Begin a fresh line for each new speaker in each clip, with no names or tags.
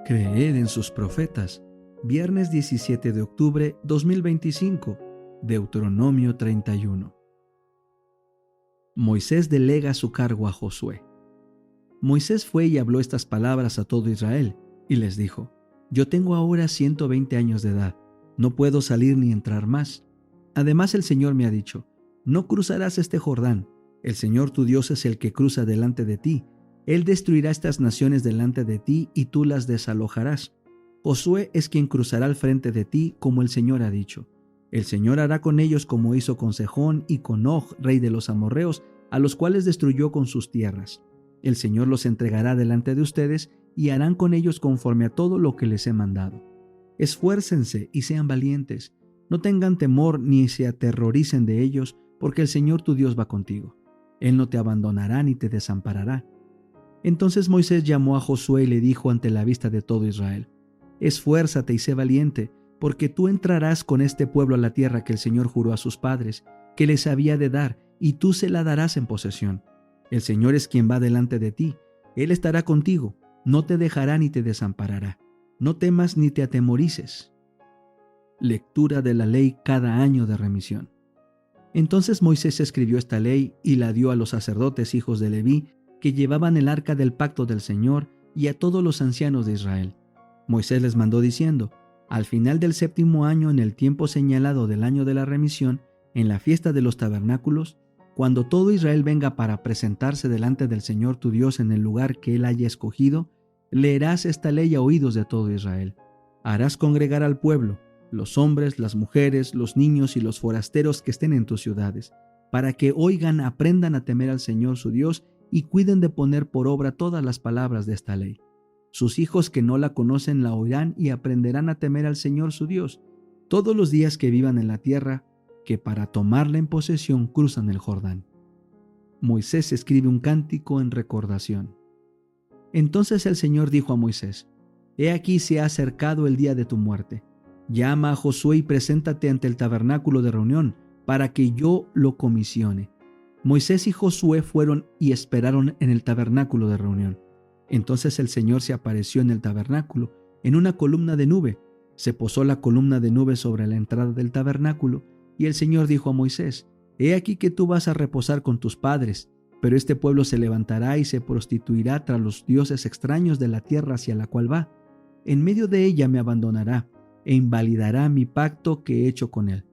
Creed en sus profetas. Viernes 17 de octubre 2025. Deuteronomio 31. Moisés delega su cargo a Josué. Moisés fue y habló estas palabras a todo Israel, y les dijo: Yo tengo ahora 120 años de edad, no puedo salir ni entrar más. Además el Señor me ha dicho: No cruzarás este Jordán, el Señor tu Dios es el que cruza delante de ti. Él destruirá estas naciones delante de ti y tú las desalojarás. Josué es quien cruzará al frente de ti, como el Señor ha dicho. El Señor hará con ellos como hizo con Sejón y con Og, rey de los amorreos, a los cuales destruyó con sus tierras. El Señor los entregará delante de ustedes y harán con ellos conforme a todo lo que les he mandado. Esfuércense y sean valientes. No tengan temor ni se aterroricen de ellos, porque el Señor tu Dios va contigo. Él no te abandonará ni te desamparará. Entonces Moisés llamó a Josué y le dijo ante la vista de todo Israel: Esfuérzate y sé valiente, porque tú entrarás con este pueblo a la tierra que el Señor juró a sus padres, que les había de dar, y tú se la darás en posesión. El Señor es quien va delante de ti, Él estará contigo, no te dejará ni te desamparará. No temas ni te atemorices. Lectura de la ley cada año de remisión. Entonces Moisés escribió esta ley y la dio a los sacerdotes hijos de Leví, que llevaban el arca del pacto del Señor, y a todos los ancianos de Israel. Moisés les mandó diciendo: Al final del 7º año, en el tiempo señalado del año de la remisión, en la fiesta de los tabernáculos, cuando todo Israel venga para presentarse delante del Señor tu Dios en el lugar que Él haya escogido, leerás esta ley a oídos de todo Israel. Harás congregar al pueblo, los hombres, las mujeres, los niños y los forasteros que estén en tus ciudades, para que oigan, aprendan a temer al Señor su Dios y cuiden de poner por obra todas las palabras de esta ley. Sus hijos que no la conocen la oirán y aprenderán a temer al Señor su Dios todos los días que vivan en la tierra, que para tomarla en posesión cruzan el Jordán. Moisés escribe un cántico en recordación. Entonces el Señor dijo a Moisés: He aquí se ha acercado el día de tu muerte. Llama a Josué y preséntate ante el tabernáculo de reunión, para que yo lo comisione. Moisés y Josué fueron y esperaron en el tabernáculo de reunión. Entonces el Señor se apareció en el tabernáculo, en una columna de nube. Se posó la columna de nube sobre la entrada del tabernáculo, y el Señor dijo a Moisés: He aquí que tú vas a reposar con tus padres, pero este pueblo se levantará y se prostituirá tras los dioses extraños de la tierra hacia la cual va. En medio de ella me abandonará, e invalidará mi pacto que he hecho con él.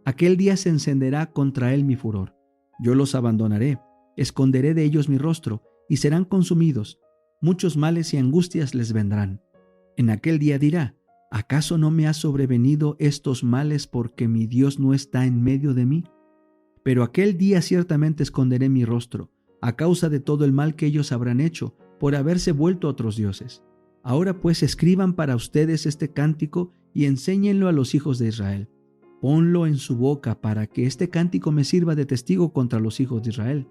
Aquel día se encenderá contra él mi furor. Yo los abandonaré, esconderé de ellos mi rostro, y serán consumidos. Muchos males y angustias les vendrán. En aquel día dirá: ¿acaso no me ha sobrevenido estos males porque mi Dios no está en medio de mí? Pero aquel día ciertamente esconderé mi rostro, a causa de todo el mal que ellos habrán hecho, por haberse vuelto a otros dioses. Ahora pues escriban para ustedes este cántico y enséñenlo a los hijos de Israel. Ponlo en su boca para que este cántico me sirva de testigo contra los hijos de Israel.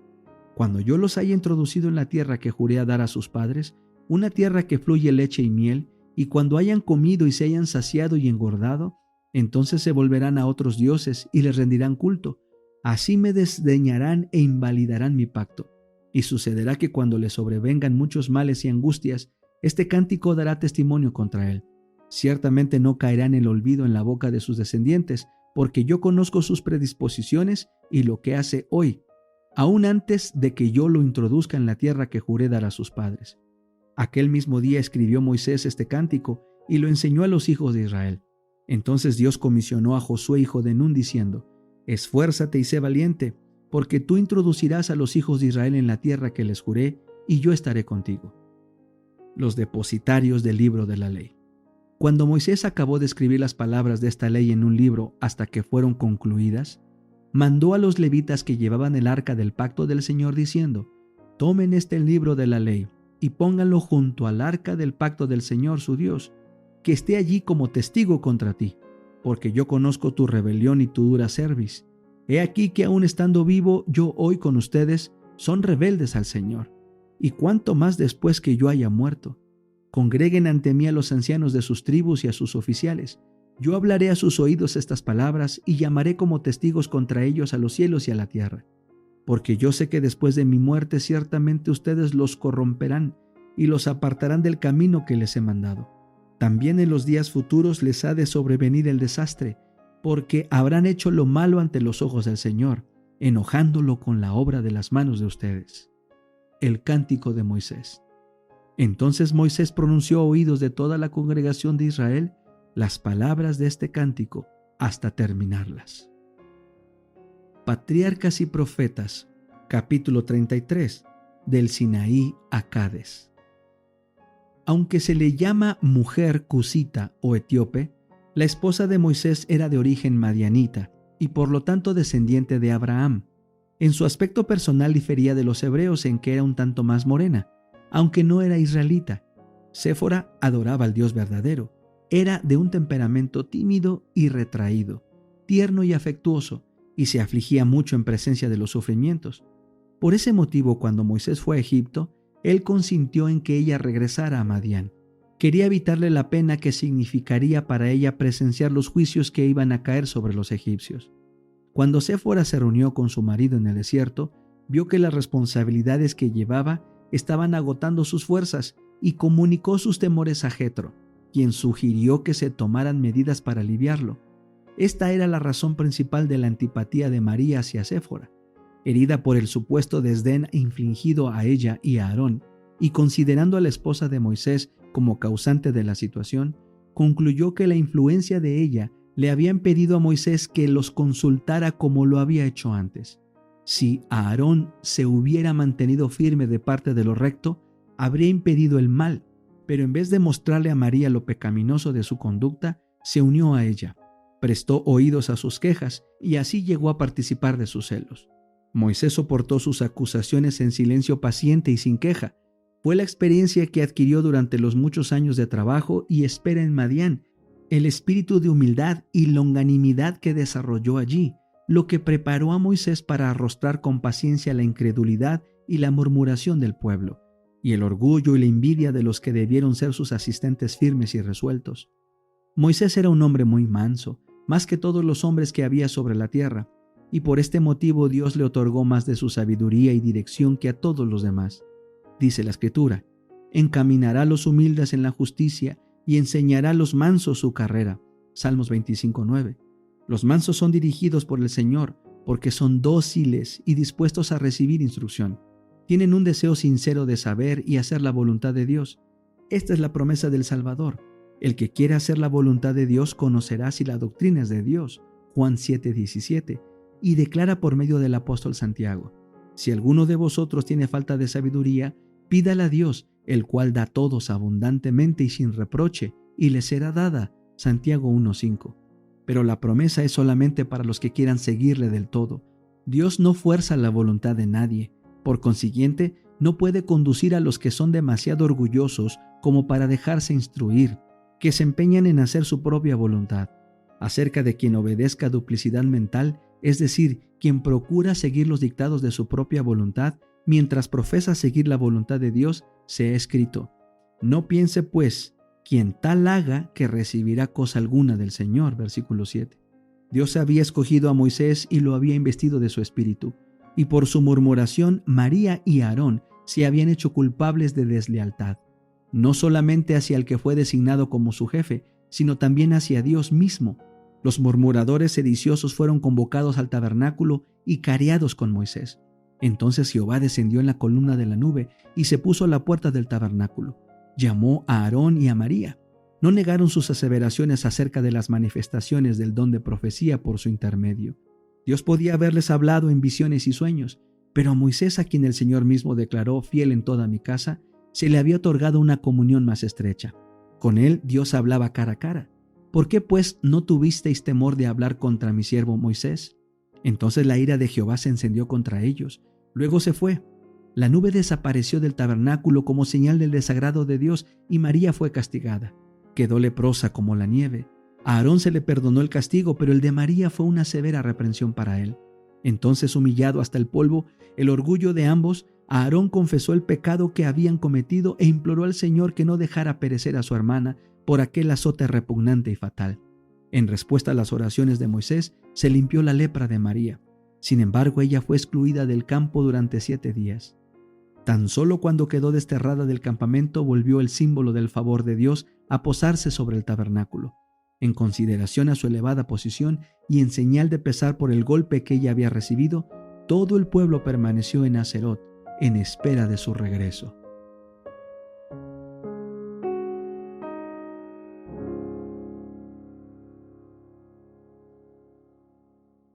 Cuando yo los haya introducido en la tierra que juré a dar a sus padres, una tierra que fluye leche y miel, y cuando hayan comido y se hayan saciado y engordado, entonces se volverán a otros dioses y les rendirán culto. Así me desdeñarán e invalidarán mi pacto. Y sucederá que cuando les sobrevengan muchos males y angustias, este cántico dará testimonio contra él. Ciertamente no caerá en el olvido en la boca de sus descendientes, porque yo conozco sus predisposiciones y lo que hace hoy, aún antes de que yo lo introduzca en la tierra que juré dar a sus padres. Aquel mismo día escribió Moisés este cántico y lo enseñó a los hijos de Israel. Entonces Dios comisionó a Josué hijo de Nun diciendo: Esfuérzate y sé valiente, porque tú introducirás a los hijos de Israel en la tierra que les juré, y yo estaré contigo. Los depositarios del libro de la ley. Cuando Moisés acabó de escribir las palabras de esta ley en un libro hasta que fueron concluidas, mandó a los levitas que llevaban el arca del pacto del Señor diciendo: Tomen este libro de la ley y pónganlo junto al arca del pacto del Señor su Dios, que esté allí como testigo contra ti, porque yo conozco tu rebelión y tu dura cerviz. He aquí que aun estando vivo yo hoy con ustedes, son rebeldes al Señor, y cuánto más después que yo haya muerto. Congreguen ante mí a los ancianos de sus tribus y a sus oficiales. Yo hablaré a sus oídos estas palabras y llamaré como testigos contra ellos a los cielos y a la tierra. Porque yo sé que después de mi muerte ciertamente ustedes los corromperán y los apartarán del camino que les he mandado. También en los días futuros les ha de sobrevenir el desastre, porque habrán hecho lo malo ante los ojos del Señor, enojándolo con la obra de las manos de ustedes. El cántico de Moisés. Entonces Moisés pronunció a oídos de toda la congregación de Israel las palabras de este cántico hasta terminarlas. Patriarcas y Profetas, capítulo 33, del Sinaí a Cades. Aunque se le llama mujer cusita o etíope, la esposa de Moisés era de origen madianita y por lo tanto descendiente de Abraham. En su aspecto personal difería de los hebreos en que era un tanto más morena, aunque no era israelita. Séfora adoraba al Dios verdadero. Era de un temperamento tímido y retraído, tierno y afectuoso, y se afligía mucho en presencia de los sufrimientos. Por ese motivo, cuando Moisés fue a Egipto, él consintió en que ella regresara a Madián. Quería evitarle la pena que significaría para ella presenciar los juicios que iban a caer sobre los egipcios. Cuando Séfora se reunió con su marido en el desierto, vio que las responsabilidades que llevaba estaban agotando sus fuerzas y comunicó sus temores a Jetro, quien sugirió que se tomaran medidas para aliviarlo. Esta era la razón principal de la antipatía de María hacia Séfora. Herida por el supuesto desdén infligido a ella y a Aarón, y considerando a la esposa de Moisés como causante de la situación, concluyó que la influencia de ella le había impedido a Moisés que los consultara como lo había hecho antes. Si Aarón se hubiera mantenido firme de parte de lo recto, habría impedido el mal, pero en vez de mostrarle a María lo pecaminoso de su conducta, se unió a ella, prestó oídos a sus quejas y así llegó a participar de sus celos. Moisés soportó sus acusaciones en silencio paciente y sin queja. Fue la experiencia que adquirió durante los muchos años de trabajo y espera en Madián, el espíritu de humildad y longanimidad que desarrolló allí, lo que preparó a Moisés para arrostrar con paciencia la incredulidad y la murmuración del pueblo, y el orgullo y la envidia de los que debieron ser sus asistentes firmes y resueltos. Moisés era un hombre muy manso, más que todos los hombres que había sobre la tierra, y por este motivo Dios le otorgó más de su sabiduría y dirección que a todos los demás. Dice la Escritura: encaminará a los humildes en la justicia y enseñará a los mansos su carrera. Salmos 25:9. Los mansos son dirigidos por el Señor porque son dóciles y dispuestos a recibir instrucción. Tienen un deseo sincero de saber y hacer la voluntad de Dios. Esta es la promesa del Salvador. El que quiera hacer la voluntad de Dios conocerá si la doctrina es de Dios. Juan 7:17. Y declara por medio del apóstol Santiago: si alguno de vosotros tiene falta de sabiduría, pídala a Dios, el cual da a todos abundantemente y sin reproche, y le será dada. Santiago 1:5. Pero la promesa es solamente para los que quieran seguirle del todo. Dios no fuerza la voluntad de nadie. Por consiguiente, no puede conducir a los que son demasiado orgullosos como para dejarse instruir, que se empeñan en hacer su propia voluntad. Acerca de quien obedezca a duplicidad mental, es decir, quien procura seguir los dictados de su propia voluntad, mientras profesa seguir la voluntad de Dios, se ha escrito: no piense pues quien tal haga que recibirá cosa alguna del Señor. Versículo 7. Dios había escogido a Moisés y lo había investido de su espíritu, y por su murmuración María y Aarón se habían hecho culpables de deslealtad, no solamente hacia el que fue designado como su jefe, sino también hacia Dios mismo. Los murmuradores sediciosos fueron convocados al tabernáculo y careados con Moisés. Entonces Jehová descendió en la columna de la nube y se puso a la puerta del tabernáculo. Llamó a Aarón y a María. No negaron sus aseveraciones acerca de las manifestaciones del don de profecía por su intermedio. Dios podía haberles hablado en visiones y sueños, pero a Moisés, a quien el Señor mismo declaró fiel en toda mi casa, se le había otorgado una comunión más estrecha. Con él Dios hablaba cara a cara. ¿Por qué pues no tuvisteis temor de hablar contra mi siervo Moisés? Entonces la ira de Jehová se encendió contra ellos. Luego se fue. La nube desapareció del tabernáculo como señal del desagrado de Dios y María fue castigada. Quedó leprosa como la nieve. A Aarón se le perdonó el castigo, pero el de María fue una severa reprensión para él. Entonces, humillado hasta el polvo, el orgullo de ambos, Aarón confesó el pecado que habían cometido e imploró al Señor que no dejara perecer a su hermana por aquel azote repugnante y fatal. En respuesta a las oraciones de Moisés, se limpió la lepra de María. Sin embargo, ella fue excluida del campo durante 7 días. Tan solo cuando quedó desterrada del campamento volvió el símbolo del favor de Dios a posarse sobre el tabernáculo. En consideración a su elevada posición y en señal de pesar por el golpe que ella había recibido, todo el pueblo permaneció en Hazerot en espera de su regreso.